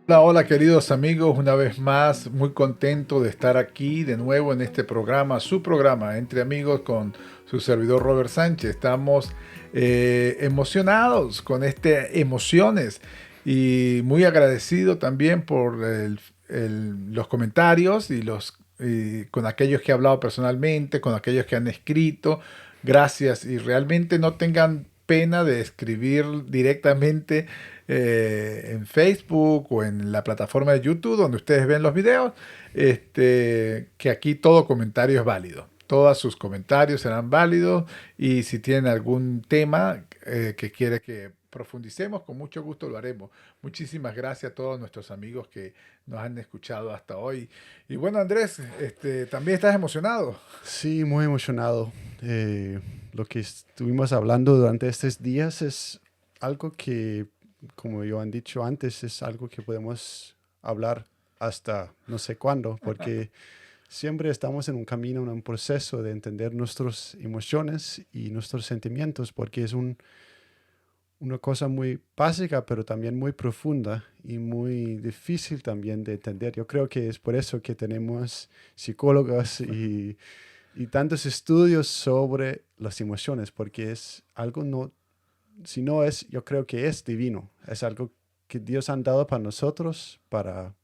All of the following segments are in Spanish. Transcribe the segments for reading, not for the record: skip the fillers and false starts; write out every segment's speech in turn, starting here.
Hola, hola queridos amigos, una vez más muy contento de estar aquí de nuevo en este programa, su programa Entre Amigos con su servidor Robert Sánchez. Estamos emocionados con este emociones y muy agradecido también por los comentarios y con aquellos que he hablado personalmente, con aquellos que han escrito. Gracias y realmente no tengan pena de escribir directamente en Facebook o en la plataforma de YouTube donde ustedes ven los videos, que aquí todo comentario es válido. Todos sus comentarios serán válidos y si tienen algún tema que quiere que profundicemos, con mucho gusto lo haremos. Muchísimas gracias a todos nuestros amigos que nos han escuchado hasta hoy. Y bueno, Andrés, también estás emocionado. Sí, muy emocionado. Lo que estuvimos hablando durante estos días es algo que, como yo han dicho antes, es algo que podemos hablar hasta no sé cuándo, porque siempre estamos en un camino, en un proceso de entender nuestras emociones y nuestros sentimientos, porque es una cosa muy básica, pero también muy profunda y muy difícil también de entender. Yo creo que es por eso que tenemos psicólogos y tantos estudios sobre las emociones, porque es algo no, si no es, yo creo que es divino, es algo que Dios han dado para nosotros para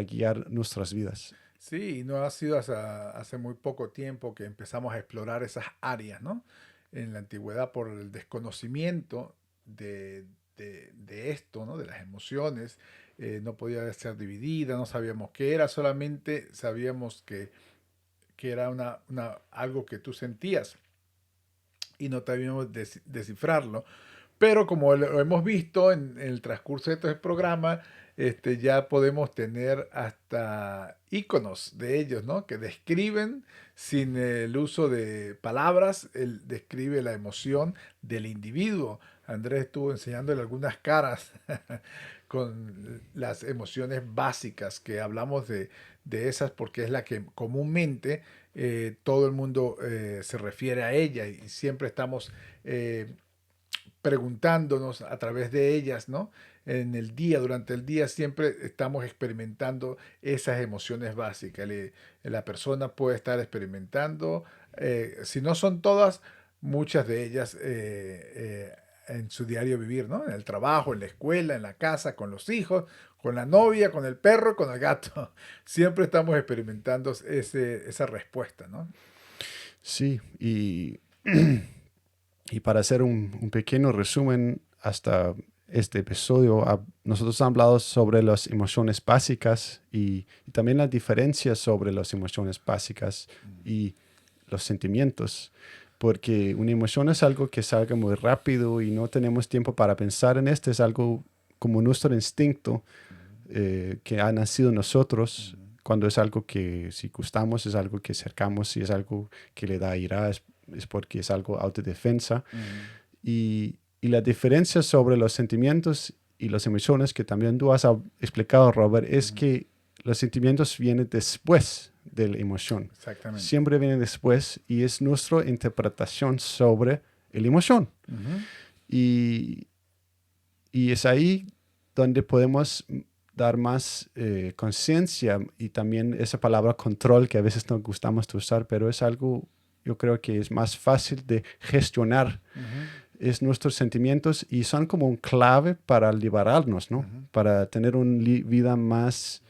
guiar nuestras vidas. Sí, no ha sido hace muy poco tiempo que empezamos a explorar esas áreas, ¿no? En la antigüedad por el desconocimiento de, de esto, ¿no? De las emociones, no podía ser dividida, no sabíamos qué era, solamente sabíamos que era algo que tú sentías y no sabíamos descifrarlo. Pero como lo hemos visto en el transcurso de este programa, ya podemos tener hasta iconos de ellos, ¿no? Que describen sin el uso de palabras, describe la emoción del individuo. Andrés estuvo enseñándole algunas caras con las emociones básicas, que hablamos de esas porque es la que comúnmente todo el mundo se refiere a ella y siempre estamos preguntándonos a través de ellas, ¿no? En el día, durante el día, siempre estamos experimentando esas emociones básicas. La persona puede estar experimentando, si no son todas, muchas de ellas en su diario vivir, ¿no? En el trabajo, en la escuela, en la casa, con los hijos, con la novia, con el perro, con el gato. Siempre estamos experimentando esa respuesta, ¿no? Sí, y para hacer un pequeño resumen hasta este episodio, nosotros hemos hablado sobre las emociones básicas y también las diferencias sobre las emociones básicas y los sentimientos, porque una emoción es algo que salga muy rápido y no tenemos tiempo para pensar en esto, es algo como nuestro instinto que ha nacido en nosotros, cuando es algo que si gustamos, es algo que cercamos, si es algo que le da ira, es porque es algo autodefensa. Y la diferencia sobre los sentimientos y las emociones que también tú has explicado, Robert, es que los sentimientos vienen después de la emoción. Exactamente. Siempre vienen después y es nuestra interpretación sobre la emoción. Ujú. Y, y es ahí donde podemos dar más conciencia y también esa palabra control que a veces no gustamos de usar, pero es algo, yo creo que es más fácil de gestionar, Ujú. es nuestros sentimientos y son como un clave para liberarnos, ¿no? Ujú. Para tener una vida más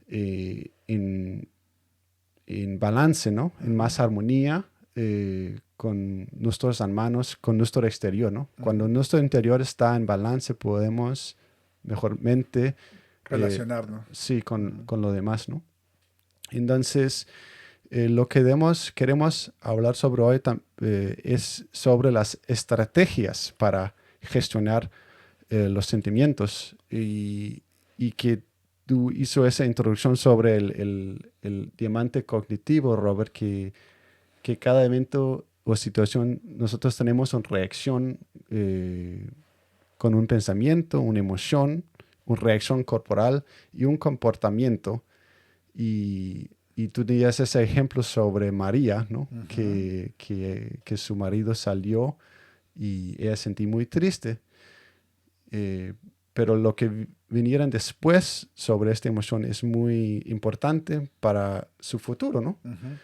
en, en balance, ¿no? En Ujú. más armonía con nuestros hermanos, con nuestro exterior, ¿no? Cuando Ujú. nuestro interior está en balance, podemos mejormente, eh, Relacionarnos. sí, Ujú. con lo demás, ¿no? Entonces, lo que queremos hablar sobre hoy es sobre las estrategias para gestionar los sentimientos y que tú hizo esa introducción sobre el diamante cognitivo, Robert, que cada evento o situación nosotros tenemos una reacción con un pensamiento, una emoción, una reacción corporal y un comportamiento. Y tú tenías ese ejemplo sobre María, ¿no? Ujú. Que su marido salió y ella sentí muy triste. pero lo que vinieran después sobre esta emoción es muy importante para su futuro, ¿no? Ujú,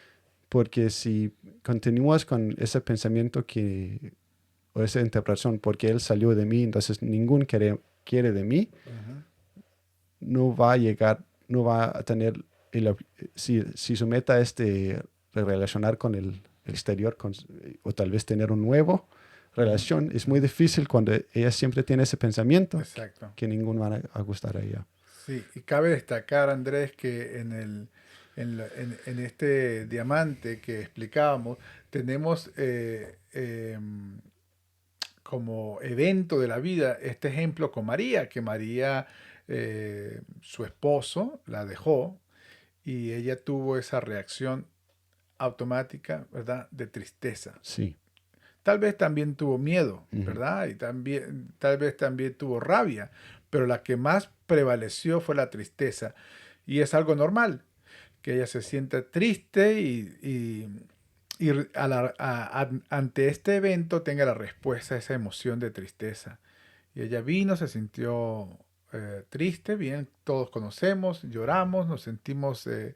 Porque si continúas con ese pensamiento o esa interpretación, porque él salió de mí, entonces ningún quiere de mí, ujú. no va a llegar, no va a tener, si su meta es de relacionar con el exterior o tal vez tener un nuevo Ujú, relación, es muy ujú. difícil cuando ella siempre tiene ese pensamiento Exacto. que ninguno va a gustar a ella. Sí, y cabe destacar, Andrés, que en este diamante que explicábamos, tenemos como evento de la vida este ejemplo con María, que María, su esposo, la dejó y ella tuvo esa reacción automática, ¿verdad?, de tristeza. Sí. Tal vez también tuvo miedo, Ujú. ¿verdad? Y también, tal vez también tuvo rabia, pero la que más prevaleció fue la tristeza. Y es algo normal, que ella se sienta triste y ante este evento tenga la respuesta a esa emoción de tristeza. Y ella vino, se sintió triste, bien, todos conocemos, lloramos, nos sentimos eh,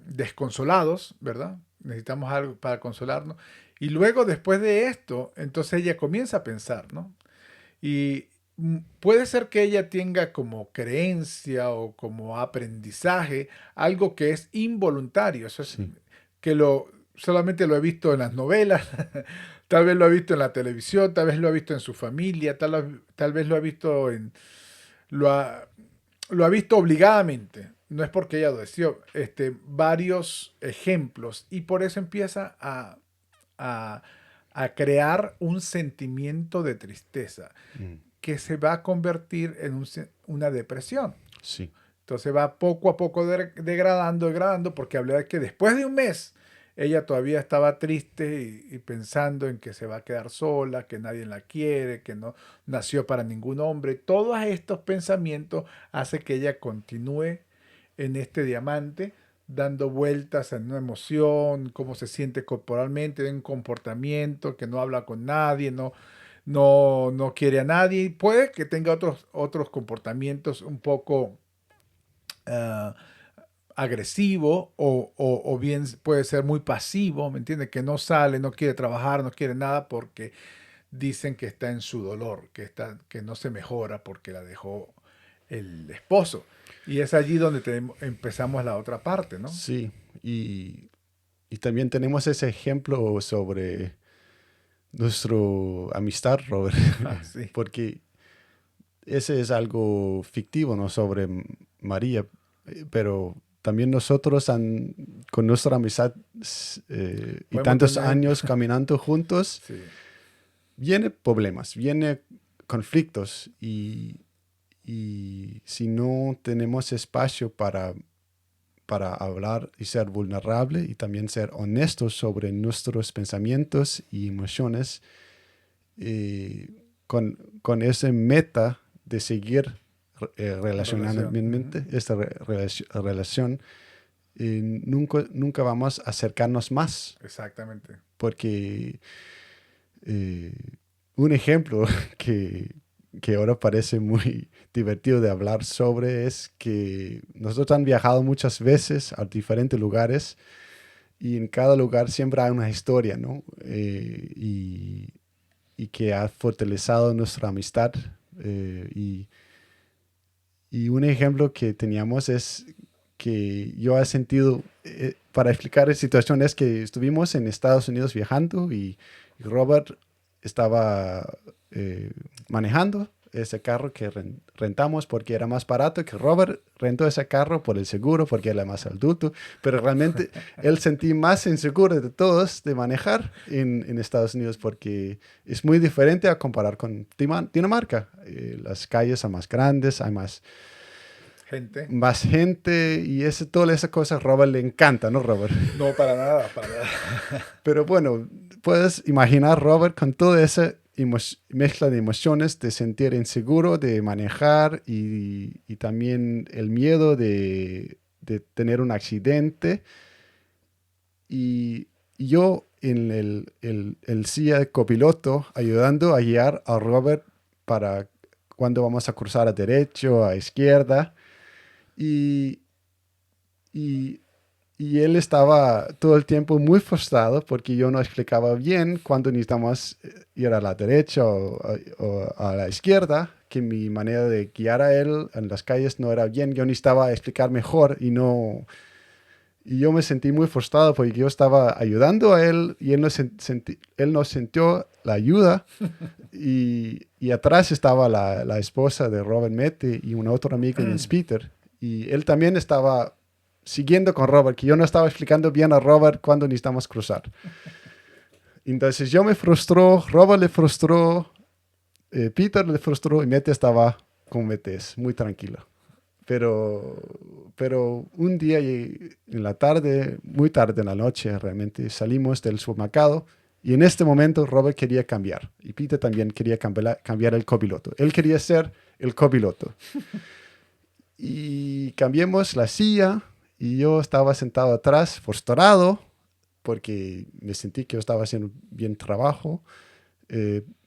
desconsolados, ¿verdad? Necesitamos algo para consolarnos. Y luego, después de esto, entonces ella comienza a pensar, ¿no? Y puede ser que ella tenga como creencia o como aprendizaje algo que es involuntario, eso es Sí. que solamente lo he visto en las novelas, tal vez lo ha visto en la televisión, tal vez lo ha visto en su familia, tal vez lo ha visto lo ha, lo ha visto obligadamente. No es porque ella lo deseó, varios ejemplos y por eso empieza a, a crear un sentimiento de tristeza Mm. que se va a convertir en una depresión. Sí. Entonces va poco a poco degradando, degradando, porque hablé de que después de un mes ella todavía estaba triste y pensando en que se va a quedar sola, que nadie la quiere, que no nació para ningún hombre. Todos estos pensamientos hacen que ella continúe en este diamante, dando vueltas en una emoción, cómo se siente corporalmente, en un comportamiento, que no habla con nadie, no quiere a nadie. Puede que tenga otros comportamientos un poco ah, agresivo o bien puede ser muy pasivo, ¿me entiendes? Que no sale, no quiere trabajar, no quiere nada porque dicen que está en su dolor, que no se mejora porque la dejó el esposo. Y es allí donde empezamos la otra parte, ¿no? Sí. Y también tenemos ese ejemplo sobre nuestra amistad, Robert, Ah, sí. porque ese es algo fictivo, ¿no? Sobre María, pero también nosotros con nuestra amistad y Podemos tantos tener, años caminando juntos, sí, viene problemas, viene conflictos y si no tenemos espacio para hablar y ser vulnerable y también ser honestos sobre nuestros pensamientos y emociones, eh, con ese meta de seguir la relación. Ujú. relacionalmente, esta relación, nunca vamos a acercarnos más, Exactamente. porque eh, un ejemplo que ahora parece muy divertido de hablar sobre es que nosotros han viajado muchas veces a diferentes lugares y en cada lugar siempre hay una historia, ¿no? Y que ha fortalecido nuestra amistad. Y un ejemplo que teníamos es que yo he sentido, para explicar la situación, es que estuvimos en Estados Unidos viajando y Robert estaba manejando ese carro que rentamos porque era más barato, que Robert rentó ese carro por el seguro porque era más adulto, pero realmente él sentí más inseguro de todos de manejar en Estados Unidos porque es muy diferente a comparar con Dinamarca. Las calles son más grandes, hay Gente. más gente y toda esa cosa a Robert le encanta, ¿no, Robert? No, para nada, para nada. Pero bueno, puedes imaginar Robert con toda esa mezcla de emociones, de sentir inseguro, de manejar y también el miedo de tener un accidente. Y yo en el silla de copiloto ayudando a guiar a Robert para cuándo vamos a cruzar a derecho, a izquierda. Y, y, y él estaba todo el tiempo muy frustrado porque yo no explicaba bien cuándo necesitamos ir a la derecha o a la izquierda, que mi manera de guiar a él en las calles no era bien. Yo necesitaba explicar mejor y yo me sentí muy frustrado porque yo estaba ayudando a él y él no sintió la ayuda. Y atrás estaba la esposa de Robert Mette y una otra amiga, Jens Peter. Y él también estaba siguiendo con Robert, que yo no estaba explicando bien a Robert cuándo necesitamos cruzar. Entonces yo me frustró, Robert le frustró, Peter le frustró y Mette estaba con Metes, muy tranquilo. Pero un día en la tarde, muy tarde en la noche, realmente salimos del supermercado y en este momento Robert quería cambiar y Peter también quería cambiar el copiloto. Él quería ser el copiloto. Y cambiamos la silla y yo estaba sentado atrás, frustrado, porque me sentí que yo estaba haciendo bien trabajo,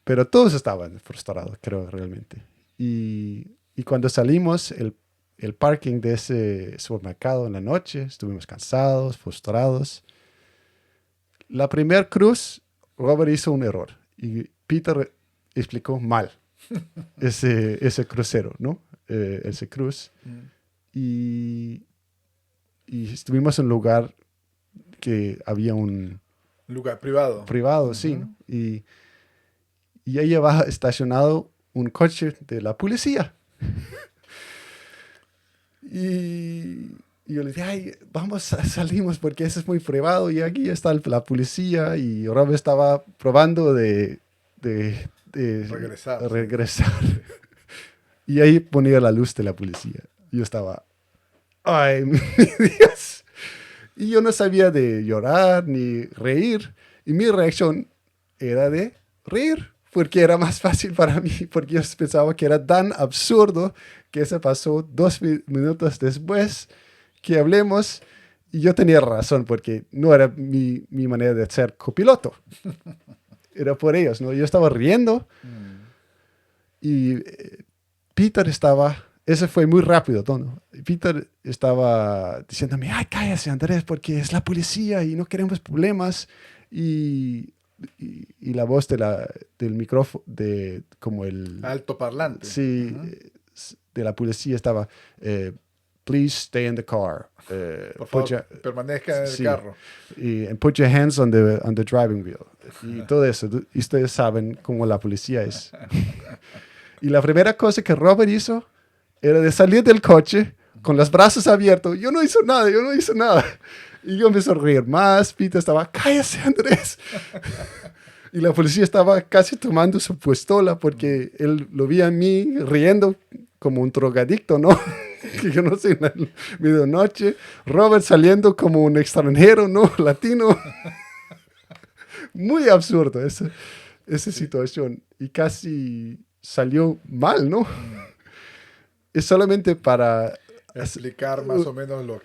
pero todos estaban frustrados, creo, realmente. Y cuando salimos, el parking de ese supermercado en la noche, estuvimos cansados, frustrados. La primera cruz, Robert hizo un error y Peter explicó mal ese crucero, ¿no? Ese cruz. Y, y estuvimos en un lugar que había un Lugar privado. privado, sí, ¿no? Y ahí va estacionado un coche de la policía. Y yo le dije, ay, salimos porque eso es muy privado y aquí está la policía y Rob estaba probando de regresar. Y ahí ponía la luz de la policía. Yo estaba, ay, mi Dios. Y yo no sabía de llorar ni reír. Y mi reacción era de reír, porque era más fácil para mí, porque yo pensaba que era tan absurdo que eso pasó 2 minutos después que hablemos. Y yo tenía razón, porque no era mi manera de ser copiloto. Era por ellos, ¿no? Yo estaba riendo y Peter estaba... Eso fue muy rápido, ¿no? Peter estaba diciéndome, ay, cállate, Andrés, porque es la policía y no queremos problemas. Y la voz del micrófono, como el... Altoparlante. Sí, de la policía estaba, please stay in the car. Por favor, permanezca en el carro. And put your hands on the driving wheel. Y todo eso. Y ustedes saben cómo la policía es. Y la primera cosa que Robert hizo era de salir del coche con los brazos abiertos. Yo no hice nada. Y yo empecé a reír más. Peter estaba, cállate, Andrés. Y la policía estaba casi tomando su pistola porque él lo veía a mí riendo como un drogadicto, ¿no? Que yo no sé, en la medianoche. Robert saliendo como un extranjero, ¿no? Latino. Muy absurdo esa situación. Y casi salió mal, ¿no? Es solamente para explicar más o menos lo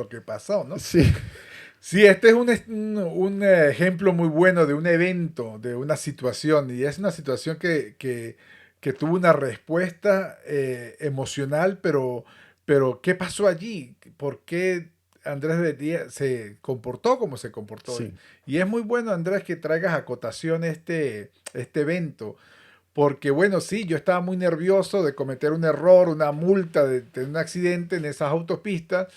que pasó, ¿no? Sí. Sí, este es un ejemplo muy bueno de un evento, de una situación, y es una situación que tuvo una respuesta emocional, pero ¿qué pasó allí? ¿Por qué Andrés se comportó como se comportó? Sí. Y es muy bueno, Andrés, que traigas a cotación este evento. Porque bueno, sí, yo estaba muy nervioso de cometer un error, una multa, de tener un accidente en esas autopistas.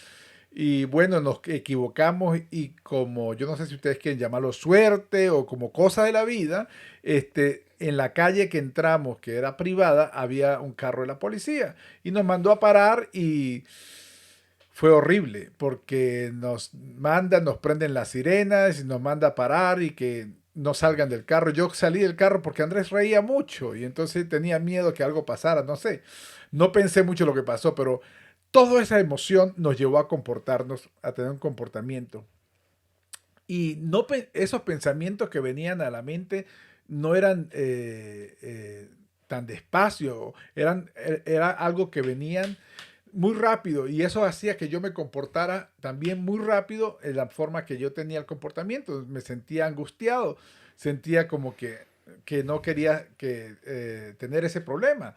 Y bueno, nos equivocamos y como, yo no sé si ustedes quieren llamarlo suerte o como cosa de la vida, en la calle que entramos, que era privada, había un carro de la policía. Y nos mandó a parar y fue horrible porque nos prenden las sirenas y nos manda a parar y que no salgan del carro. Yo salí del carro porque Andrés reía mucho y entonces tenía miedo que algo pasara, no sé. No pensé mucho lo que pasó, pero toda esa emoción nos llevó a comportarnos, a tener un comportamiento. Y no esos pensamientos que venían a la mente no eran tan despacio, era algo que venían muy rápido y eso hacía que yo me comportara también muy rápido en la forma que yo tenía el comportamiento. Me sentía angustiado, sentía como que que no quería tener ese problema.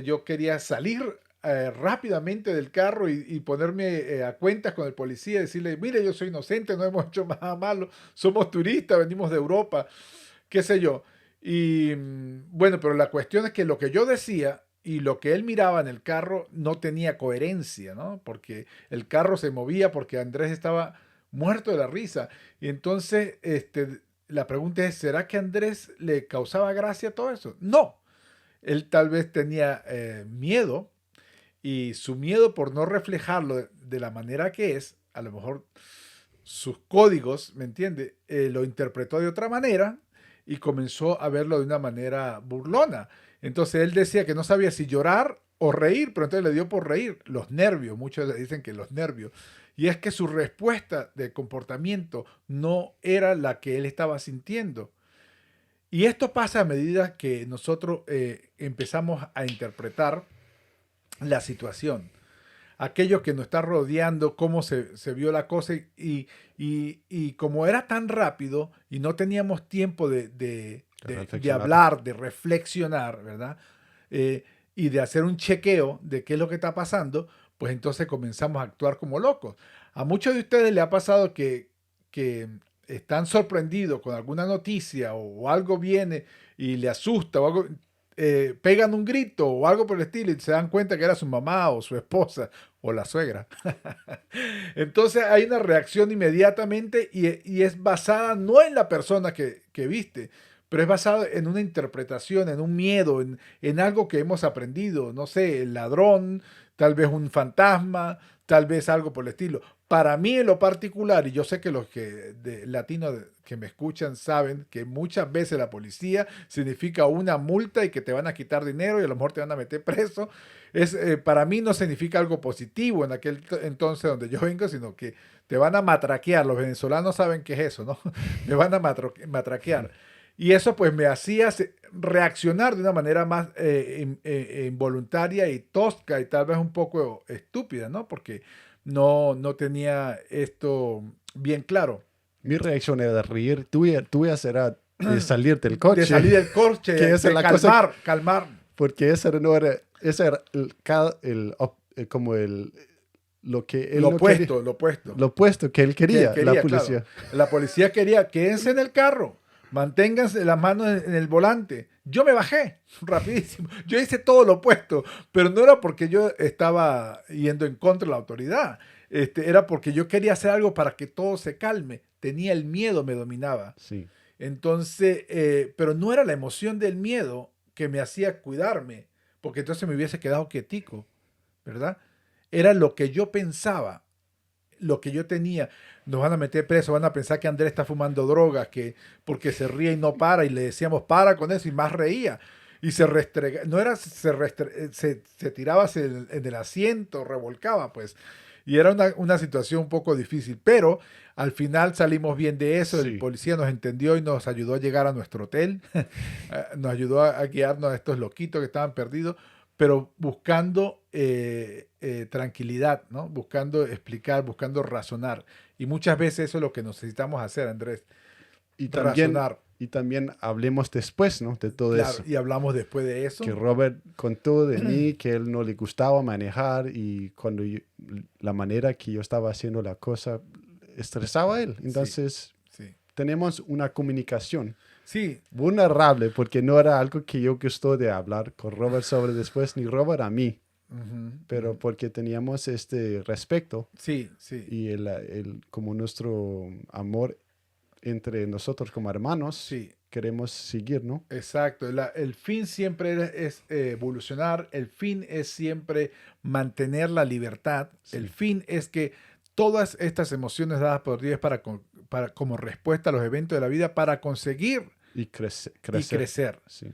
Yo quería salir rápidamente del carro y ponerme a cuentas con el policía, decirle, mire, yo soy inocente, no hemos hecho nada malo, somos turistas, venimos de Europa, qué sé yo. Y bueno, pero la cuestión es que lo que yo decía y lo que él miraba en el carro no tenía coherencia, ¿no? Porque el carro se movía porque Andrés estaba muerto de la risa. Y entonces, la pregunta es, ¿será que a Andrés le causaba gracia todo eso? No, él tal vez tenía miedo y su miedo por no reflejarlo de la manera que es, a lo mejor sus códigos, ¿me entiende? Lo interpretó de otra manera y comenzó a verlo de una manera burlona. Entonces él decía que no sabía si llorar o reír, pero entonces le dio por reír. Los nervios, muchos le dicen que los nervios. Y es que su respuesta de comportamiento no era la que él estaba sintiendo. Y esto pasa a medida que nosotros empezamos a interpretar la situación, aquello que nos está rodeando, cómo se vio la cosa y como era tan rápido y no teníamos tiempo De de reflexionar. hablar, de reflexionar, ¿verdad? Y de hacer un chequeo de qué es lo que está pasando, pues entonces comenzamos a actuar como locos. A muchos de ustedes le ha pasado que están sorprendidos con alguna noticia o algo viene y le asusta o algo, pegan un grito o algo por el estilo y se dan cuenta que era su mamá o su esposa o la suegra. Entonces hay una reacción inmediatamente y es basada no en la persona que viste, pero es basada en una interpretación, en un miedo, en algo que hemos aprendido, no sé, el ladrón, tal vez un fantasma, tal vez algo por el estilo. Para mí en lo particular, y yo sé que los latinos que me escuchan saben que muchas veces la policía significa una multa y que te van a quitar dinero y a lo mejor te van a meter preso. Para mí no significa algo positivo en aquel entonces donde yo vengo, sino que te van a matraquear. Los venezolanos saben qué es eso, ¿no? Me van a matraquear. Y eso pues me hacía reaccionar de una manera más involuntaria y tosca y tal vez un poco estúpida, ¿no? Porque no tenía esto bien claro. Mi reacción era de reír, tuya será de salir del De coche, salir del coche, que esa es de la cosa, calmar. porque ese era como lo que él no quería, Lo opuesto. lo opuesto que él Que él quería, la quería, claro. policía. La policía quería, quédense en el carro, manténganse las manos en el volante. Yo me bajé rapidísimo. Yo hice todo lo opuesto, pero no era porque yo estaba yendo en contra de la autoridad. Era porque yo quería hacer algo para que todo se calme. Tenía el miedo, me dominaba. Sí, Entonces, pero no era la emoción del miedo que me hacía cuidarme, porque entonces me hubiese quedado quietico, ¿verdad? Era lo que yo pensaba, lo que yo tenía. Nos van a meter preso, van a pensar que Andrés está fumando drogas, que porque se ríe y no para, y le decíamos para con eso, y más reía. Y se restrega, no era, se tiraba hacia en el asiento, revolcaba, pues. Y era una situación un poco difícil, pero al final salimos bien de eso. El sí. policía nos entendió y nos ayudó a llegar a nuestro hotel. Nos ayudó a guiarnos a estos loquitos que estaban perdidos, pero buscando tranquilidad, ¿no? Buscando explicar, buscando razonar. Y muchas veces eso es lo que necesitamos hacer, Andrés, Y también, razonar. y también hablemos después, ¿no? De todo Claro, eso. y hablamos después de Que eso. Robert contó de mí que él no le gustaba manejar y la manera que yo estaba haciendo la cosa estresaba a él. Sí, Entonces sí. tenemos una comunicación Sí, vulnerable porque no era algo que yo gustó de hablar con Robert sobre después, ni Robert a mí, ujú, pero ujú. porque teníamos este respeto Sí, sí, y como nuestro amor entre nosotros como hermanos sí. queremos seguir, ¿no? Exacto. El fin siempre es evolucionar, el fin es siempre mantener la libertad, el Sí. fin es que todas estas emociones dadas por Dios como respuesta a los eventos de la vida para conseguir Y y crecer, crecer. sí.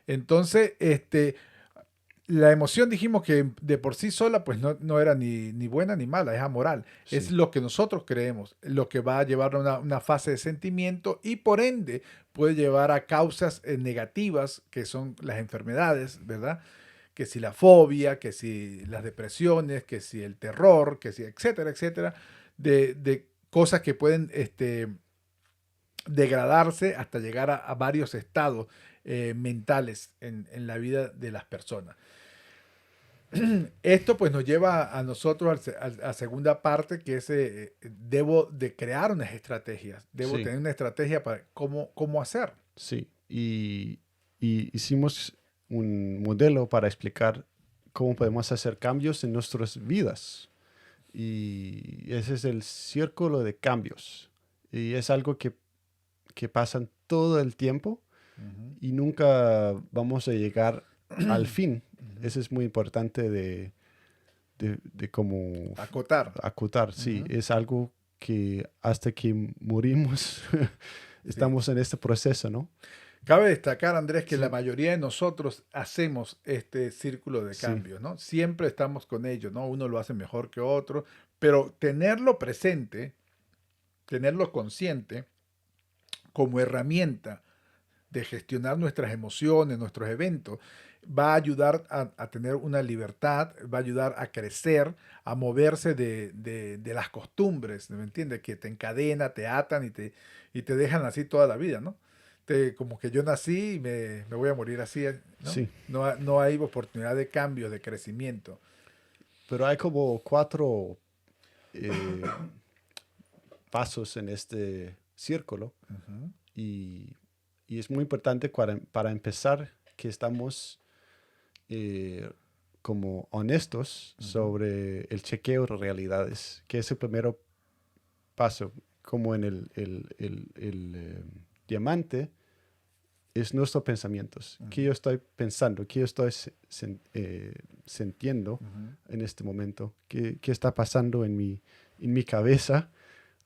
Entonces, la emoción dijimos que de por sí sola pues no era ni buena ni mala, es amoral. Es Sí, lo que nosotros creemos, lo que va a llevar a una fase de sentimiento y por ende puede llevar a causas negativas que son las enfermedades, ¿verdad? Que si la fobia, que si las depresiones, que si el terror, que si etcétera, etcétera, de cosas que pueden degradarse hasta llegar a varios estados mentales en la vida de las personas. Esto pues nos lleva a nosotros a segunda parte, que es debo de crear unas estrategias, debo Sí, tener una estrategia para cómo hacer. sí. Y hicimos un modelo para explicar cómo podemos hacer cambios en nuestras vidas. Y ese es el círculo de cambios. Y es algo que pasan todo el tiempo Ujú, y nunca vamos a llegar al fin. ujú. Eso es muy importante de cómo Acotar. acotar. Sí, Ujú. es algo que hasta que morimos Sí. estamos en este proceso, ¿no? Cabe destacar, Andrés, que la Sí, mayoría de nosotros hacemos este círculo de sí, cambios, ¿no? Siempre estamos con ellos, ¿no? Uno lo hace mejor que otro, pero tenerlo presente, tenerlo consciente como herramienta de gestionar nuestras emociones, nuestros eventos, va a ayudar a tener una libertad, va a ayudar a crecer, a moverse de las costumbres, ¿me entiendes? Que te encadena, te atan y te dejan así toda la vida, ¿no? Como que yo nací y me voy a morir así, ¿no? sí. No hay oportunidad de cambio, de crecimiento. Pero hay como cuatro eh, pasos en este círculo Ujú, y, y es muy importante para empezar que estamos eh, como honestos ujú, sobre el chequeo de realidades, que es el primer paso, como en el diamante, es nuestros pensamientos. ¿Qué ujú, yo estoy pensando? ¿Qué yo estoy sintiendo ujú. en este momento? ¿Qué está pasando en mi cabeza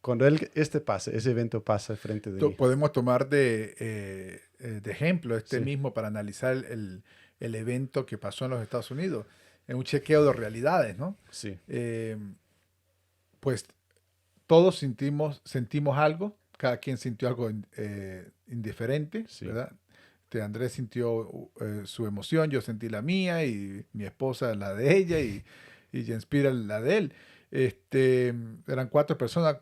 cuando este pasa, ese evento pasa frente de mí? Podemos tomar de ejemplo este Sí, mismo para analizar el evento que pasó en los Estados Unidos, en un chequeo de realidades, ¿no? sí, Eh, pues todos sentimos algo, cada quien sintió algo indiferente, sí, ¿verdad? Andrés sintió su emoción, yo sentí la mía y mi esposa la de ella y Jenspira la de él. Eran cuatro personas,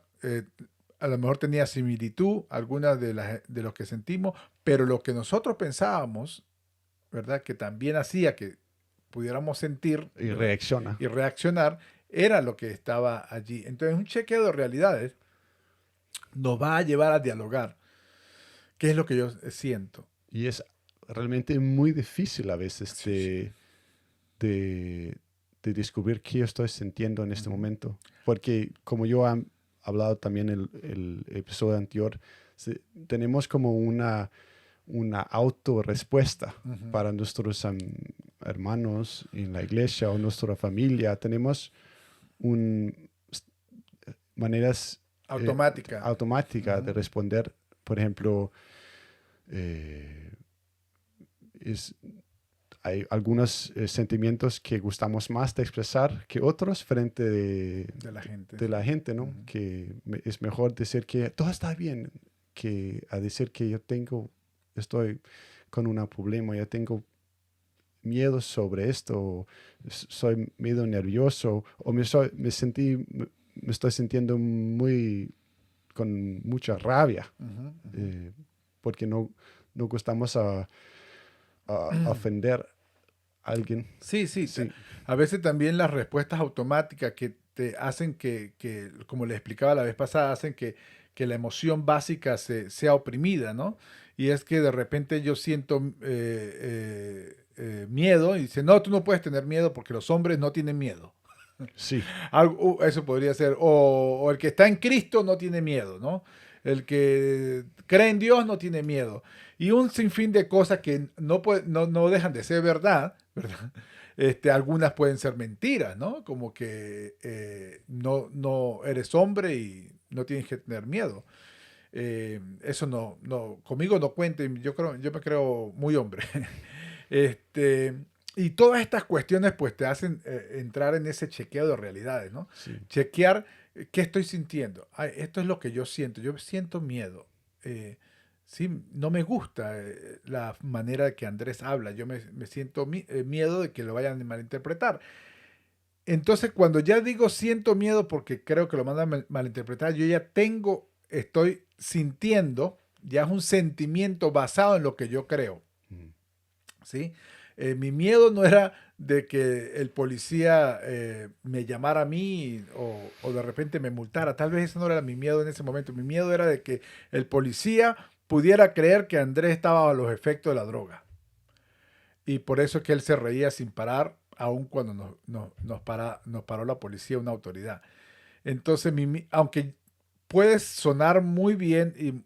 a lo mejor tenía similitud algunas de los que sentimos, pero lo que nosotros pensábamos, ¿verdad? Que también hacía que pudiéramos sentir, y ¿verdad? reacciona. Y reaccionar, era lo que estaba allí. Entonces, un chequeo de realidades nos va a llevar a dialogar. ¿Qué es lo que yo siento? Y es realmente muy difícil a veces Sí, sí. de, de descubrir qué yo estoy sintiendo en este Ujú, momento. Porque como yo he hablado también en el episodio anterior, tenemos como una autorrespuesta ujú. para nuestros hermanos en la iglesia o nuestra familia. Tenemos un, maneras Automática. automáticas de Ujú, responder. Por ejemplo, eh, es, hay algunos sentimientos que gustamos más de expresar que otros frente de la gente, de sí. la gente, ¿no? Ujú, Que es mejor decir que todo está bien que a decir que estoy con un problema, yo tengo miedo sobre esto, o soy medio nervioso, o me estoy sintiendo con mucha rabia, ujú, ujú. eh, porque no gustamos a ofender a alguien. Sí, sí. Sí, A veces también las respuestas automáticas que te hacen como les explicaba la vez pasada, hacen que la emoción básica sea oprimida, ¿no? Y es que de repente yo siento miedo y dice, no, tú no puedes tener miedo porque los hombres no tienen miedo. sí, Eso podría ser. O el que está en Cristo no tiene miedo, ¿no? El que cree en Dios no tiene miedo. Y un sinfín de cosas que no dejan de ser verdad, ¿verdad? Algunas pueden ser mentiras, ¿no? Como que no eres hombre y no tienes que tener miedo. Eso conmigo no cuenten, yo me creo muy hombre. Este, y todas estas cuestiones pues te hacen entrar en ese chequeo de realidades, ¿no? sí. Chequear qué estoy sintiendo. Ay, esto es lo que yo siento. Yo siento miedo. Sí, no me gusta la manera que Andrés habla. Yo me siento miedo de que lo vayan a malinterpretar. Entonces, cuando ya digo siento miedo porque creo que lo van a malinterpretar, yo ya estoy sintiendo ya es un sentimiento basado en lo que yo creo, Mm. ¿sí? Mi miedo no era de que el policía me llamara a mí o de repente me multara. Tal vez ese no era mi miedo en ese momento. Mi miedo era de que el policía pudiera creer que Andrés estaba bajo los efectos de la droga. Y por eso es que él se reía sin parar, aun cuando nos paró la policía, una autoridad. Entonces, aunque puede sonar muy bien y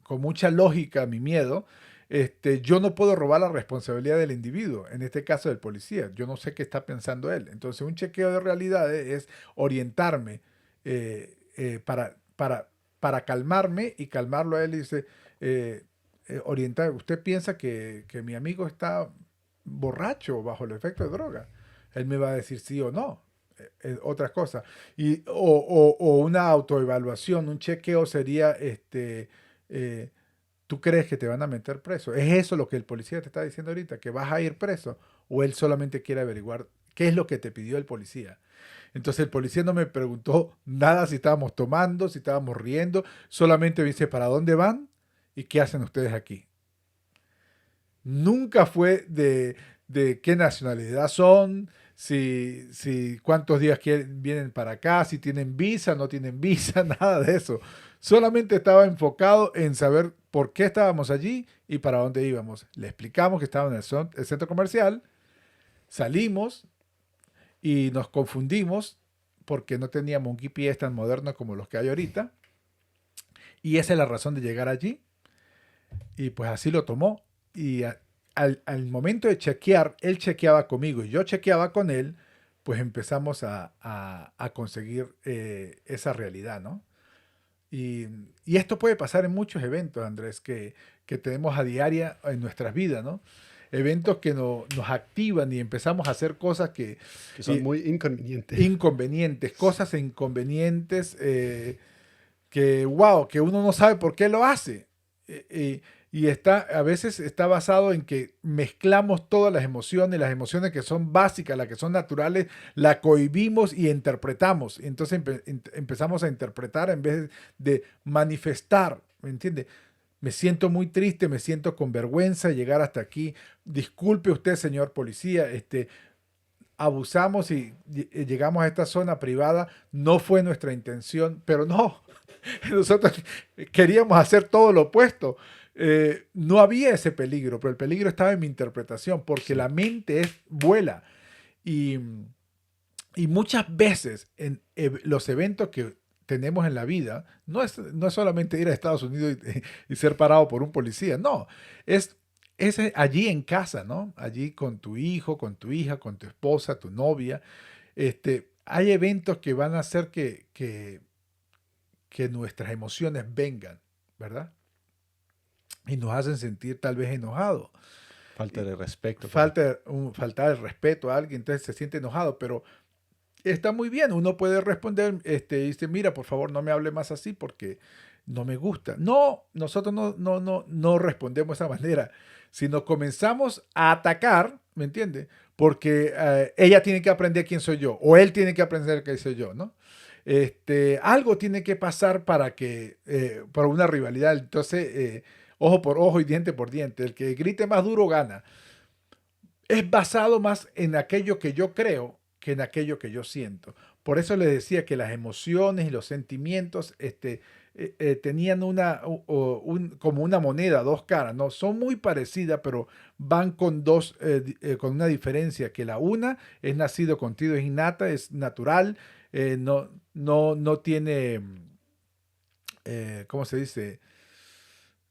con mucha lógica mi miedo, yo no puedo robar la responsabilidad del individuo, en este caso del policía. Yo no sé qué está pensando él. Entonces, un chequeo de realidades es orientarme para calmarme y calmarlo a él. Y dice, orientar, ¿usted piensa que mi amigo está borracho o bajo el efecto de droga? Él me va a decir sí o no. Otras cosas. O una autoevaluación, un chequeo sería, eh, ¿tú crees que te van a meter preso? ¿Es eso lo que el policía te está diciendo ahorita? ¿Que vas a ir preso? ¿O él solamente quiere averiguar qué es lo que te pidió el policía? Entonces el policía no me preguntó nada si estábamos tomando, si estábamos riendo, solamente me dice, ¿para dónde van? ¿Y qué hacen ustedes aquí? Nunca fue de qué nacionalidad son, si cuántos días vienen para acá, si tienen visa, no tienen visa, nada de eso. Solamente estaba enfocado en saber por qué estábamos allí y para dónde íbamos. Le explicamos que estábamos en el centro comercial, salimos y nos confundimos porque no teníamos un GPS tan moderno como los que hay ahorita. Y esa es la razón de llegar allí. Y pues así lo tomó. Y al momento de chequear, él chequeaba conmigo y yo chequeaba con él, pues empezamos a conseguir esa realidad, ¿no? Y, y esto puede pasar en muchos eventos, Andrés, que tenemos a diaria en nuestras vidas, ¿no? Eventos que nos activan y empezamos a hacer cosas Que son y- muy inconvenientes. inconvenientes, cosas inconvenientes que, wow, que uno no sabe por qué lo hace. Y a veces está basado en que mezclamos todas las emociones que son básicas, las que son naturales, la cohibimos y interpretamos. Entonces empezamos a interpretar en vez de manifestar, ¿me entiende? Me siento muy triste, me siento con vergüenza de llegar hasta aquí. Disculpe usted, señor policía, abusamos y llegamos a esta zona privada. No fue nuestra intención, pero no, nosotros queríamos hacer todo lo opuesto. No había ese peligro, pero el peligro estaba en mi interpretación, porque Sí. la mente vuela. Y, y muchas veces en los eventos que tenemos en la vida, no es solamente ir a Estados Unidos y ser parado por un policía, no, es allí en casa, ¿no? Allí con tu hijo, con tu hija, con tu esposa, tu novia. Hay eventos que van a hacer que nuestras emociones vengan, ¿verdad? Y nos hacen sentir tal vez enojados. Falta de respeto. Falta el respeto a alguien, entonces se siente enojado, pero está muy bien, uno puede responder, dice, mira, por favor, no me hable más así porque no me gusta. No, nosotros no respondemos de esa manera, sino comenzamos a atacar, ¿me entiende? Porque ella tiene que aprender quién soy yo, o él tiene que aprender quién soy yo, ¿no? Algo tiene que pasar para una rivalidad. Entonces, ojo por ojo y diente por diente. El que grite más duro gana. Es basado más en aquello que yo creo que en aquello que yo siento. Por eso les decía que las emociones y los sentimientos tenían como una moneda, dos caras, ¿no? Son muy parecidas, pero van con una diferencia, que la una es nacido contigo, es innata, es natural, no tiene, ¿cómo se dice?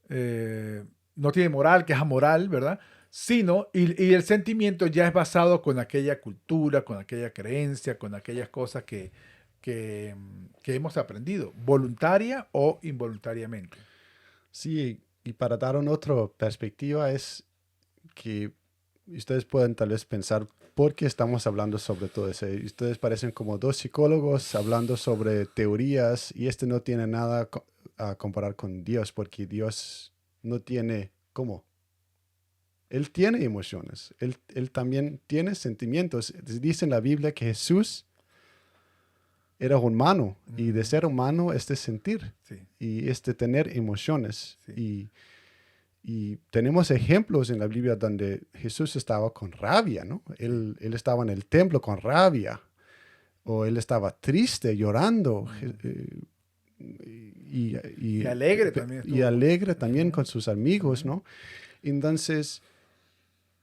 eh, no tiene moral, que es amoral, ¿verdad? Sino, y el sentimiento ya es basado con aquella cultura, con aquella creencia, con aquellas cosas que hemos aprendido, voluntaria o involuntariamente. Sí, y para dar una otra perspectiva es que ustedes pueden tal vez pensar por qué estamos hablando sobre todo eso. Y ustedes parecen como dos psicólogos hablando sobre teorías y este no tiene nada a comparar con Dios porque Dios no tiene, ¿cómo? Él tiene emociones, él también tiene sentimientos. Dice en la Biblia que Jesús era humano. Y de Ujú. ser humano es de sentir Sí, y es de tener emociones. sí. Y tenemos ejemplos en la Biblia donde Jesús estaba con rabia, ¿no? Sí. Él estaba en el templo con rabia, o él estaba triste, llorando, Ujú. y, Y y- alegre también y estuvo. alegre también Ujú, con sus amigos, ujú, ¿no? Entonces,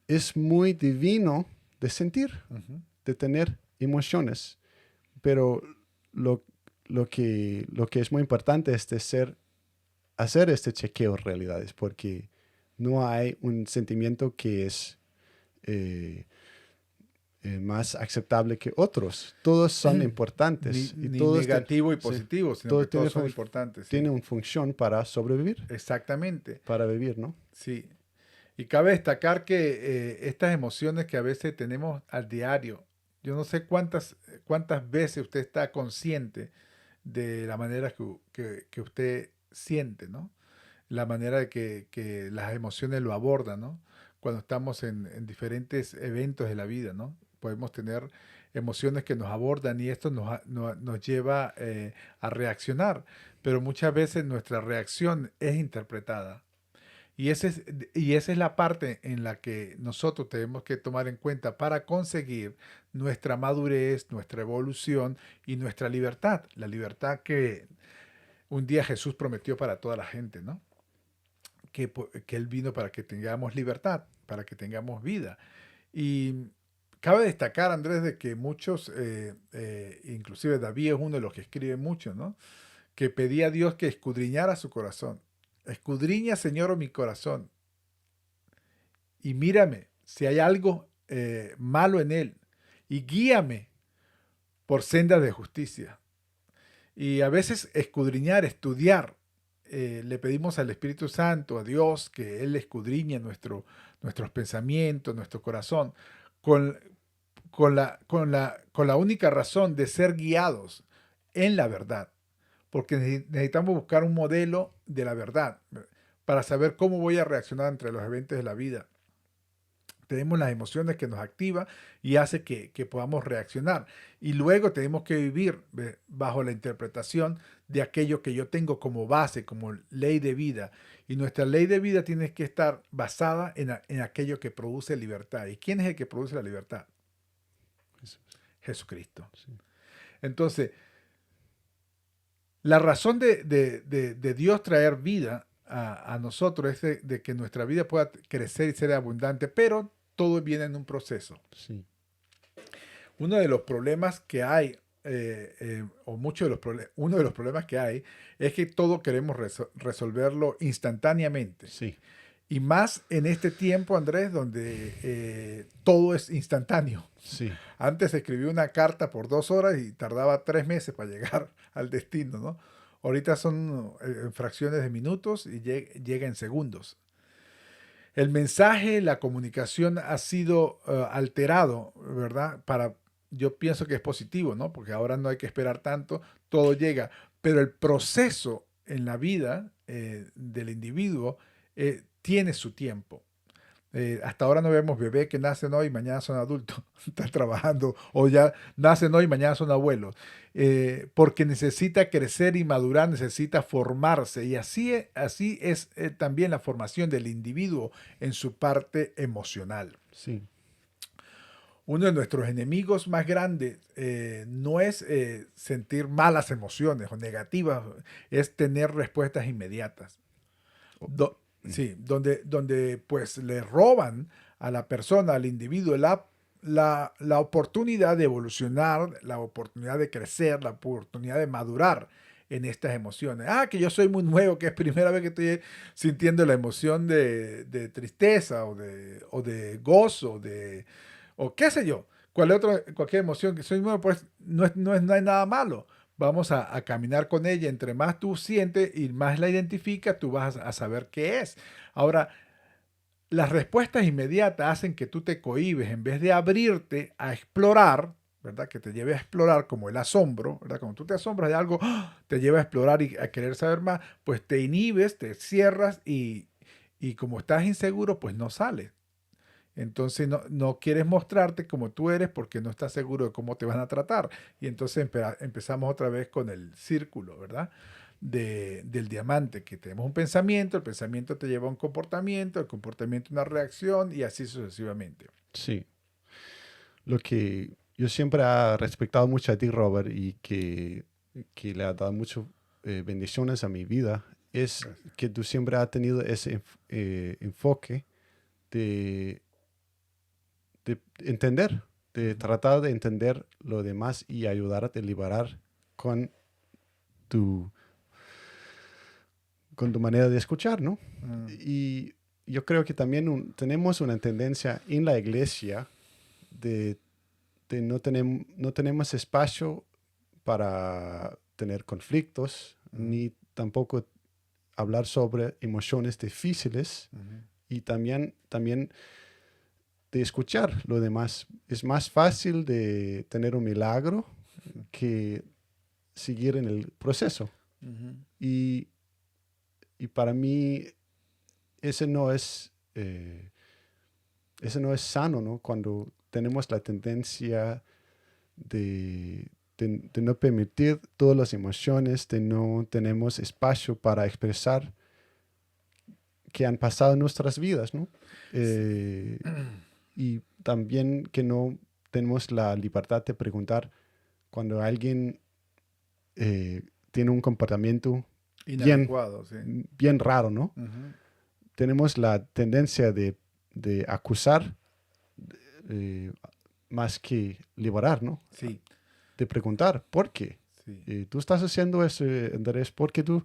es muy divino de sentir, ujú, de tener emociones, pero lo, lo que es muy importante es de hacer este chequeo de realidades, porque no hay un sentimiento que es eh, más aceptable que otros. Todos son importantes y Ni negativo y sí, positivo, sino que todos todos son importantes, sí. tienen una función para sobrevivir, Exactamente, para vivir, ¿no? sí. Y cabe destacar que estas emociones que a veces tenemos al diario, yo no sé cuántas veces usted está consciente de la manera que usted siente, ¿no? La manera de que las emociones lo abordan, ¿no? Cuando estamos en diferentes eventos de la vida, ¿no? Podemos tener emociones que nos abordan y esto nos lleva a reaccionar, pero muchas veces nuestra reacción es interpretada. Y esa es la parte en la que nosotros tenemos que tomar en cuenta para conseguir nuestra madurez, nuestra evolución y nuestra libertad. La libertad que un día Jesús prometió para toda la gente, ¿no? Que Él vino para que tengamos libertad, para que tengamos vida. Y cabe destacar, Andrés, de que muchos, inclusive David es uno de los que escribe mucho, ¿no? Que pedía a Dios que escudriñara su corazón. Escudriña, Señor, mi corazón y mírame si hay algo malo en él y guíame por sendas de justicia. Y a veces escudriñar, estudiar, le pedimos al Espíritu Santo, a Dios, que Él escudriñe nuestros pensamientos, nuestro corazón, con, con la única razón de ser guiados en la verdad. Porque necesitamos buscar un modelo de la verdad para saber cómo voy a reaccionar entre los eventos de la vida. Tenemos las emociones que nos activa y hace que podamos reaccionar. Y luego tenemos que vivir bajo la interpretación de aquello que yo tengo como base, como ley de vida. Y nuestra ley de vida tiene que estar basada en aquello que produce libertad. ¿Y quién es el que produce la libertad? Jesús, Jesucristo. sí, Entonces, la razón de Dios traer vida a nosotros es de que nuestra vida pueda crecer y ser abundante, pero todo viene en un proceso. sí, Uno de los problemas que hay, o uno de los problemas que hay, es que todo queremos resolverlo instantáneamente. sí, Y más en este tiempo, Andrés, donde todo es instantáneo. sí, Antes escribí una carta por 2 horas y tardaba 3 meses para llegar al destino, ¿no? Ahorita son fracciones de minutos y llega en segundos. El mensaje, la comunicación ha sido alterado, ¿verdad? Yo pienso que es positivo, ¿no? Porque ahora no hay que esperar tanto, todo llega. Pero el proceso en la vida del individuo tiene su tiempo. Hasta ahora no vemos bebés que nacen hoy y mañana son adultos, están trabajando, o ya nacen hoy y mañana son abuelos, porque necesita crecer y madurar, necesita formarse, y así es también la formación del individuo en su parte emocional. sí, Uno de nuestros enemigos más grandes no es sentir malas emociones o negativas, es tener respuestas inmediatas. oh, Sí, donde pues le roban a la persona, al individuo, la oportunidad de evolucionar, la oportunidad de crecer, la oportunidad de madurar en estas emociones. Ah, que yo soy muy nuevo, que es primera vez que estoy sintiendo la emoción de tristeza o de gozo, o qué sé yo, cualquier emoción que soy nuevo, pues no hay nada malo. Vamos a caminar con ella. Entre más tú sientes y más la identificas, tú vas a saber qué es. Ahora, las respuestas inmediatas hacen que tú te cohibes en vez de abrirte a explorar, ¿verdad? Que te lleve a explorar como el asombro, ¿verdad? Cuando tú te asombras de algo, ¡ah!, te lleva a explorar y a querer saber más, pues te inhibes, te cierras y como estás inseguro, pues no sales. Entonces no quieres mostrarte como tú eres porque no estás seguro de cómo te van a tratar. Y entonces empezamos otra vez con el círculo, ¿verdad? Del diamante, que tenemos un pensamiento, el pensamiento te lleva a un comportamiento, el comportamiento a una reacción y así sucesivamente. Sí. Lo que yo siempre he respetado mucho a ti, Robert, y que le ha dado muchas bendiciones a mi vida, es Gracias. que tú siempre has tenido ese enfoque de, de entender, de Ujú. tratar de entender lo demás y ayudar a deliberar con tu, con tu manera de escuchar, ¿no? Mm, Y yo creo que también tenemos una tendencia en la iglesia de no tenemos espacio para tener conflictos, ujú, ni tampoco hablar sobre emociones difíciles ujú. y también de escuchar lo demás. Es más fácil de tener un milagro que seguir en el proceso. Ujú. Y, y para mí ese no es, eh, ese no es sano, ¿no? Cuando tenemos la tendencia de no permitir todas las emociones, de no tenemos espacio para expresar que han pasado en nuestras vidas, ¿no? Sí. Eh, y también que no tenemos la libertad de preguntar cuando alguien tiene un comportamiento bien, Inadecuado, sí. bien raro, ¿no? Ujú. Tenemos la tendencia de acusar eh, más que liberar, ¿no? Sí, De preguntar, ¿por qué? sí. Tú estás haciendo eso, Andrés, porque tú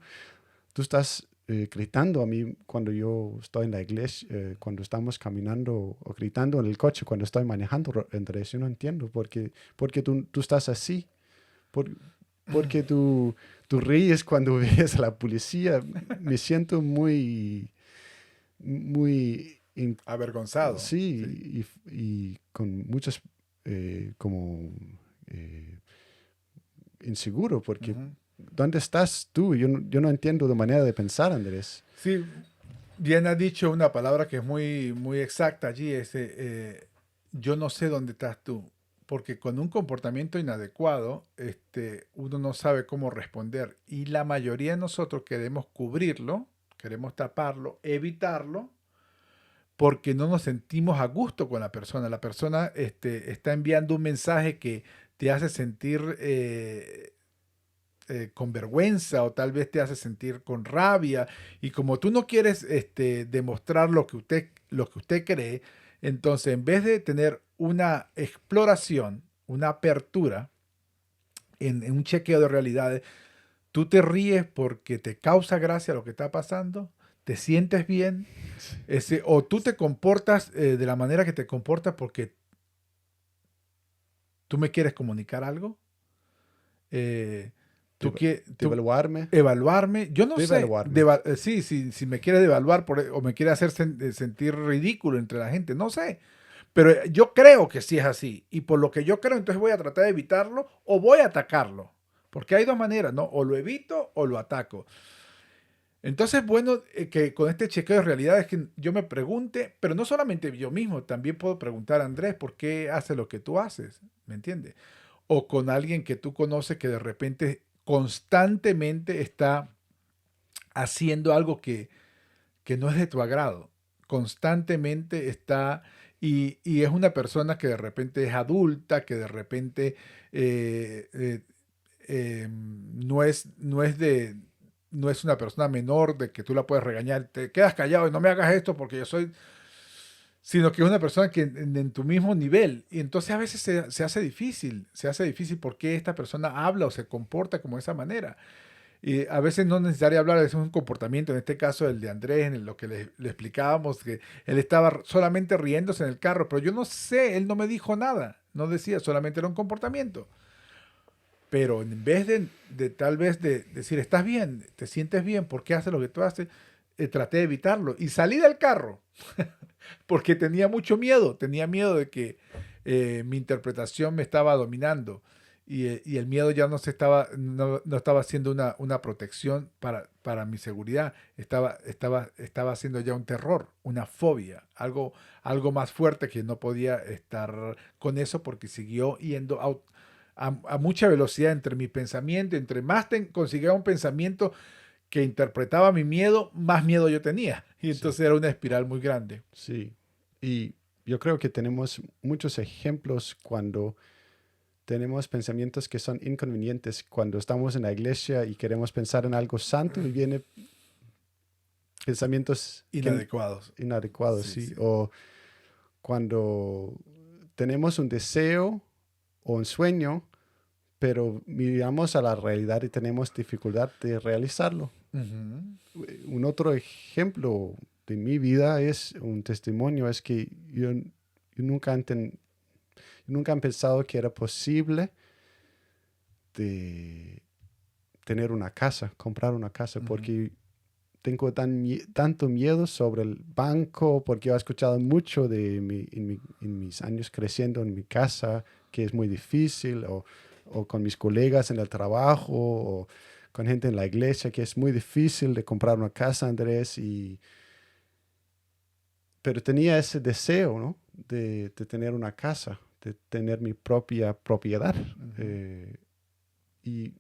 estás gritando a mí cuando yo estoy en la iglesia, cuando estamos caminando o gritando en el coche, cuando estoy manejando, Andrés. Yo no entiendo por qué tú estás así, por, porque tú ríes cuando ves a la policía. Me siento muy, Avergonzado. Sí. sí, y con muchas, como, eh, inseguro, porque Ujú. ¿dónde estás tú? Yo no entiendo tu manera de pensar, Andrés. Sí, bien has dicho una palabra que es muy, muy exacta allí, yo no sé dónde estás tú, porque con un comportamiento inadecuado, uno no sabe cómo responder y la mayoría de nosotros queremos cubrirlo, queremos taparlo, evitarlo, porque no nos sentimos a gusto con la persona. La persona, está enviando un mensaje que te hace sentir con vergüenza o tal vez te hace sentir con rabia y como tú no quieres demostrar lo que usted cree, entonces en vez de tener una exploración, una apertura en un chequeo de realidades, tú te ríes porque te causa gracia lo que está pasando, te sientes bien, o tú te comportas de la manera que te comportas porque tú me quieres comunicar algo. Eh, tú, De, quie- de tú evaluarme, evaluarme, yo no de sé, evaluarme. sí, si me quiere devaluar o me quiere hacer sentir ridículo entre la gente, no sé. Pero yo creo que sí es así. Y por lo que yo creo, entonces voy a tratar de evitarlo o voy a atacarlo. Porque hay dos maneras, ¿no? O lo evito o lo ataco. Entonces, bueno, que con este chequeo de realidad es que yo me pregunte, pero no solamente yo mismo, también puedo preguntar a Andrés por qué hace lo que tú haces, ¿me entiendes? O con alguien que tú conoces que de repente constantemente está haciendo algo que no es de tu agrado. Constantemente está y es una persona que de repente es adulta, que de repente eh, eh, no es una persona menor de que tú la puedes regañar, te quedas callado y no me hagas esto porque yo soy, sino que es una persona que en tu mismo nivel. Y entonces a veces se hace difícil porque esta persona habla o se comporta como de esa manera. Y a veces no es necesario hablar, es un comportamiento, en este caso el de Andrés, en lo que le explicábamos, que él estaba solamente riéndose en el carro, pero yo no sé, él no me dijo nada, no decía, solamente era un comportamiento. Pero en vez de tal vez de decir, estás bien, te sientes bien, ¿por qué haces lo que tú haces? Traté de evitarlo y salí del carro porque tenía mucho miedo, tenía miedo de que mi interpretación me estaba dominando. y el miedo ya no estaba siendo una protección para mi seguridad, estaba siendo ya un terror, una fobia, algo más fuerte que no podía estar con eso porque siguió yendo a mucha velocidad entre mi pensamiento, entre más conseguía un pensamiento que interpretaba mi miedo, más miedo yo tenía. Y Sí, entonces era una espiral muy grande. sí. Y yo creo que tenemos muchos ejemplos cuando tenemos pensamientos que son inconvenientes, cuando estamos en la iglesia y queremos pensar en algo santo y vienen pensamientos que, Inadecuados. inadecuados, Sí, sí. sí. O cuando tenemos un deseo o un sueño, pero miramos a la realidad y tenemos dificultad de realizarlo. Ujú. Un otro ejemplo de mi vida es un testimonio, es que yo nunca he pensado que era posible de tener una casa, comprar una casa, Ujú. porque tengo tanto miedo sobre el banco, porque he escuchado mucho en mis años creciendo en mi casa, que es muy difícil, o con mis colegas en el trabajo, o con gente en la iglesia, que es muy difícil de comprar una casa, Andrés, pero tenía ese deseo, ¿no? De tener una casa, de tener mi propia propiedad. Ujú. eh, y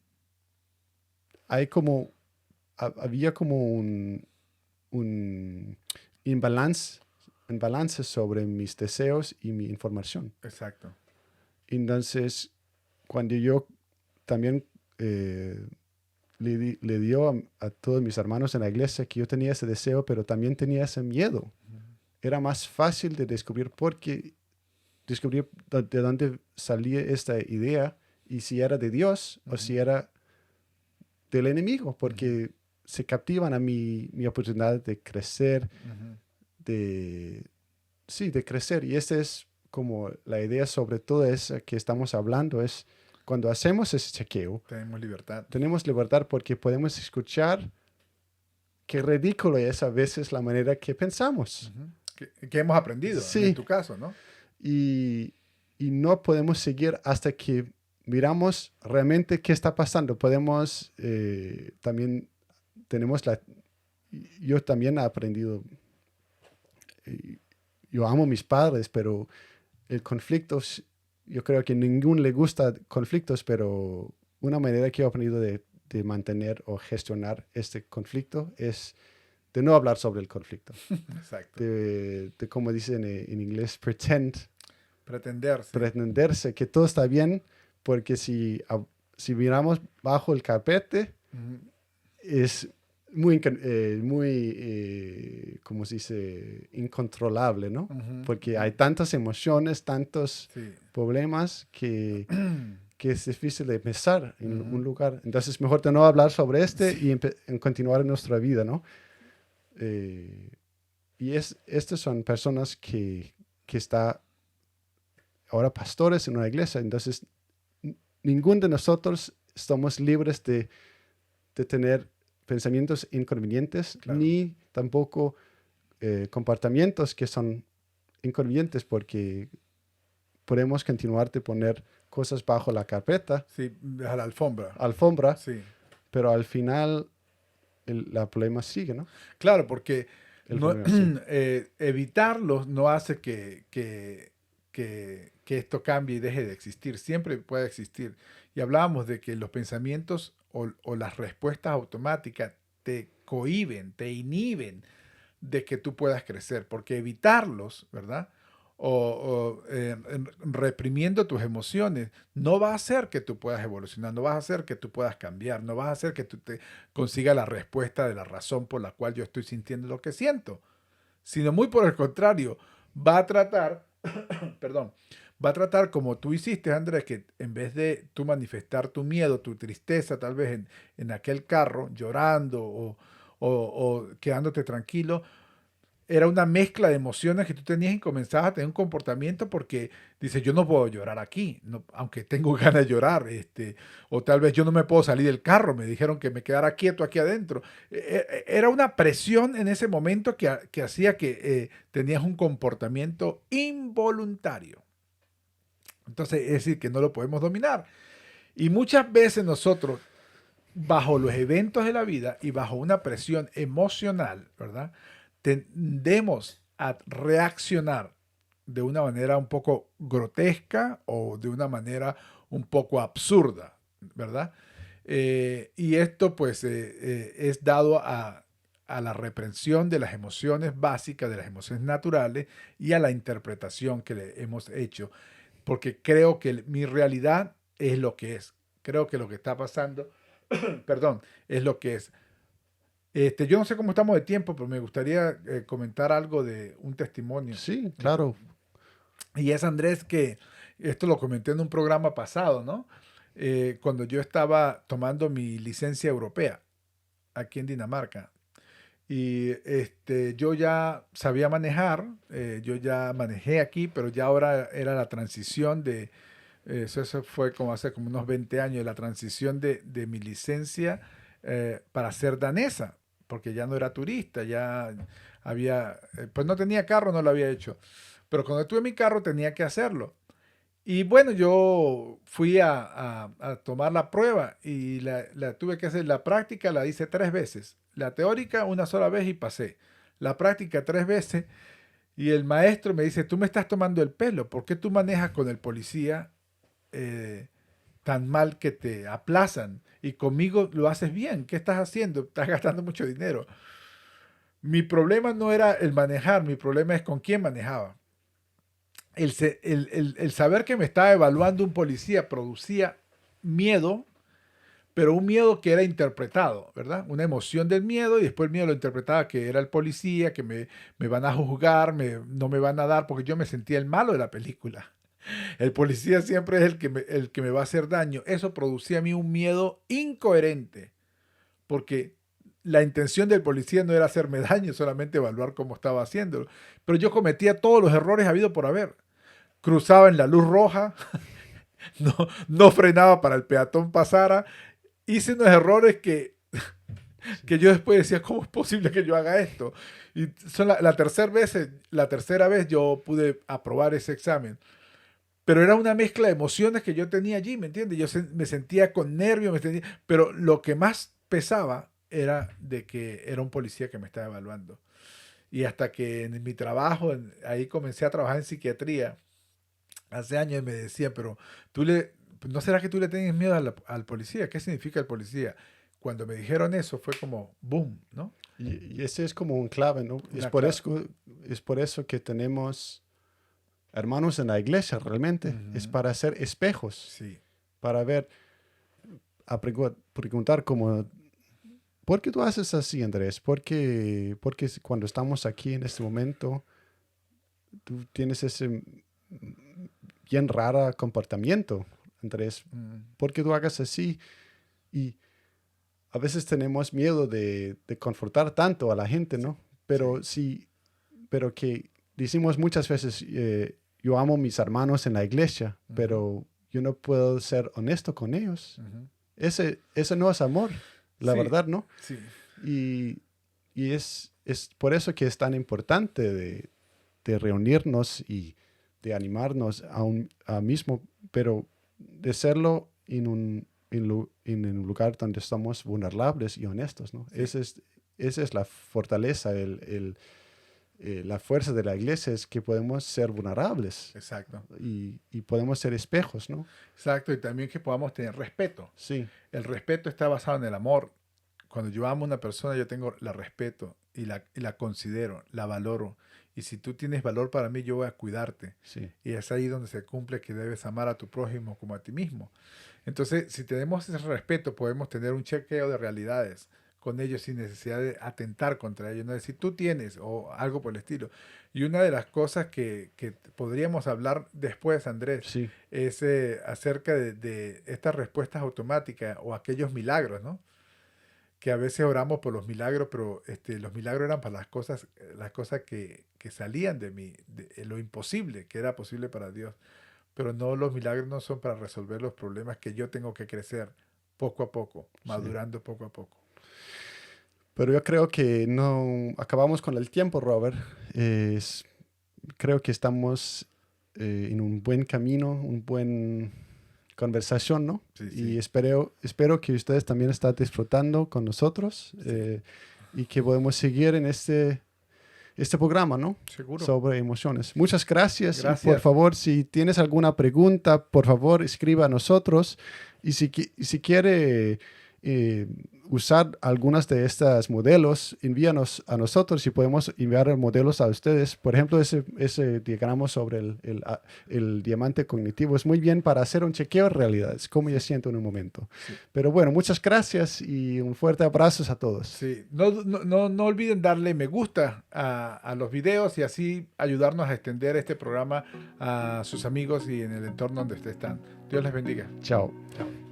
hay como, había como un imbalance, imbalance sobre mis deseos y mi información. Exacto. Entonces, cuando yo también le dio a todos mis hermanos en la iglesia que yo tenía ese deseo, pero también tenía ese miedo. Ujú. Era más fácil de descubrir descubrir de dónde salía esta idea y si era de Dios o Ujú. si era del enemigo, Ujú. porque se captivan a mi oportunidad de crecer, Ujú. de, sí, de crecer. Y esta es como la idea sobre todo esa que estamos hablando, es cuando hacemos ese chequeo, Tenemos libertad. tenemos libertad porque podemos escuchar qué ridículo es a veces la manera que pensamos. Ujú. Que hemos aprendido, en Sí, tu caso, ¿no? y, y no podemos seguir hasta que miramos realmente qué está pasando. Podemos también, tenemos yo también he aprendido, eh, yo amo a mis padres, pero el conflicto, yo creo que a ninguno le gusta conflictos, pero una manera que he aprendido de mantener o gestionar este conflicto es de no hablar sobre el conflicto, Exacto. de como dicen en inglés, Pretender, sí. pretenderse que todo está bien, porque si miramos bajo el carpete, Ujú. es ¿cómo se dice? Incontrolable, ¿no? Ujú. Porque Ujú. hay tantas emociones, tantos Sí. problemas que es difícil de empezar en un Ujú. lugar. Entonces, mejor de no hablar sobre este y en continuar en nuestra vida, ¿no? Eh, estas son personas que está ahora pastores en una iglesia, entonces ninguno de nosotros estamos libres de tener pensamientos inconvenientes Claro. ni tampoco comportamientos que son inconvenientes porque podemos continuar de poner cosas bajo la carpeta, Sí, a la alfombra. alfombra, Sí. pero al final la problema sigue, ¿no? Claro, porque El problema sí. evitarlos no hace que esto cambie y deje de existir. Siempre puede existir. Y hablábamos de que los pensamientos o las respuestas automáticas te cohíben, te inhiben de que tú puedas crecer, porque evitarlos, ¿verdad? Reprimiendo tus emociones, no va a hacer que tú puedas evolucionar, no va a hacer que tú puedas cambiar, no va a hacer que tú te consigas la respuesta de la razón por la cual yo estoy sintiendo lo que siento, sino muy por el contrario, va a tratar, perdón, va a tratar como tú hiciste, Andrés, que en vez de tú manifestar tu miedo, tu tristeza, tal vez en aquel carro, llorando o quedándote tranquilo, era una mezcla de emociones que tú tenías y comenzabas a tener un comportamiento porque dices, yo no puedo llorar aquí, aunque tengo ganas de llorar, o tal vez yo no me puedo salir del carro, me dijeron que me quedara quieto aquí adentro. Era una presión en ese momento que hacía que tenías un comportamiento involuntario. Entonces, es decir, que no lo podemos dominar. Y muchas veces nosotros, bajo los eventos de la vida y bajo una presión emocional, ¿verdad? Tendemos a reaccionar de una manera un poco grotesca o de una manera un poco absurda, ¿verdad? Y esto pues es dado a la reprensión de las emociones básicas, de las emociones naturales y a la interpretación que le hemos hecho, porque creo que mi realidad es lo que es. Creo que lo que está pasando, perdón, es lo que es. Yo no sé cómo estamos de tiempo, pero me gustaría comentar algo de un testimonio. Sí, claro. Y es Andrés que esto lo comenté en un programa pasado, ¿no? Cuando yo estaba tomando mi licencia europea aquí en Dinamarca. Y yo ya sabía manejar, yo ya manejé aquí, pero ya ahora era la transición de, eso fue como hace como unos 20 años, la transición de mi licencia para ser danesa, porque ya no era turista, ya había, pues no tenía carro, no lo había hecho, pero cuando tuve mi carro tenía que hacerlo. Y bueno, yo fui a tomar la prueba y la tuve que hacer. La práctica la hice 3 veces. La teórica una sola vez y pasé. La práctica 3 veces. Y el maestro me dice, tú me estás tomando el pelo. ¿Por qué tú manejas con el policía tan mal que te aplazan? Y conmigo lo haces bien. ¿Qué estás haciendo? Estás gastando mucho dinero. Mi problema no era el manejar, mi problema es con quién manejaba. El saber que me estaba evaluando un policía producía miedo, pero un miedo que era interpretado, ¿verdad? Una emoción del miedo y después el miedo lo interpretaba que era el policía, que me van a juzgar, no me van a dar, porque yo me sentía el malo de la película. El policía siempre es el que me va a hacer daño. Eso producía a mí un miedo incoherente, porque la intención del policía no era hacerme daño, solamente evaluar cómo estaba haciéndolo. Pero yo cometía todos los errores habido por haber. Cruzaba en la luz roja, no, no frenaba para el peatón pasara. Hice unos errores Sí. que yo después decía, ¿cómo es posible que yo haga esto? Y son la tercera vez yo pude aprobar ese examen. Pero era una mezcla de emociones que yo tenía allí, ¿me entiendes? Me sentía con nervios, pero lo que más pesaba era de que era un policía que me estaba evaluando. Y hasta que en mi trabajo, ahí comencé a trabajar en psiquiatría, hace años me decía, pero ¿no será que tú le tienes miedo al policía? ¿Qué significa el policía? Cuando me dijeron eso fue como boom, ¿no? Y ese es como un clave, ¿no? Una clave. Es por eso que tenemos hermanos en la iglesia, realmente. Es Ujú. para hacer espejos, Sí, para ver, preguntar como, ¿por qué tú haces así, Andrés? ¿Por qué cuando estamos aquí en este momento, tú tienes ese bien raro comportamiento, Andrés? mm, ¿Por qué tú hagas así? Y a veces tenemos miedo de confrontar tanto a la gente, sí, ¿no? sí, Pero sí, pero que decimos muchas veces, yo amo a mis hermanos en la iglesia, ujú, pero yo no puedo ser honesto con ellos. ujú. Ese no es amor, la Sí, verdad, ¿no? sí, Y, y es por eso que es tan importante de reunirnos y de animarnos a mismo, pero de hacerlo en un lugar donde estamos vulnerables y honestos, ¿no? sí, Esa es la fortaleza, la fuerza de la iglesia es que podemos ser vulnerables exacto. y podemos ser espejos, ¿no? Exacto, y también que podamos tener respeto. Sí, El respeto está basado en el amor. Cuando yo amo a una persona, yo la respeto y la considero, la valoro. Y si tú tienes valor para mí, yo voy a cuidarte. sí, Y es ahí donde se cumple que debes amar a tu prójimo como a ti mismo. Entonces, si tenemos ese respeto, podemos tener un chequeo de realidades con ellos sin necesidad de atentar contra ellos. No decir, tú tienes o algo por el estilo. Y una de las cosas que podríamos hablar después, Andrés, sí, es acerca de estas respuestas automáticas o aquellos milagros, ¿no? Que a veces oramos por los milagros, pero los milagros eran para las cosas que salían de mí, de lo imposible, que era posible para Dios. Pero no, los milagros no son para resolver los problemas que yo tengo que crecer poco a poco, sí. madurando poco a poco. Pero yo creo que no acabamos con el tiempo, Robert. Es- Creo que estamos en un buen camino, un buen conversación, ¿no? Sí, Y sí. espero que ustedes también estén disfrutando con nosotros y que podemos seguir en este programa, ¿no? Seguro. Sobre emociones. Muchas gracias y por Gracias. favor, si tienes alguna pregunta, por favor, escriba a nosotros y si quiere usar algunas de estas modelos, envíanos a nosotros y podemos enviar modelos a ustedes. Por ejemplo, ese diagrama sobre el diamante cognitivo es muy bien para hacer un chequeo de realidades, cómo yo Sí, siento en un momento. sí. Pero bueno, muchas gracias y un fuerte abrazo a todos. Sí, no olviden darle me gusta a los videos y así ayudarnos a extender este programa a sus amigos y en el entorno donde ustedes están. Dios les bendiga. Chao. Chao.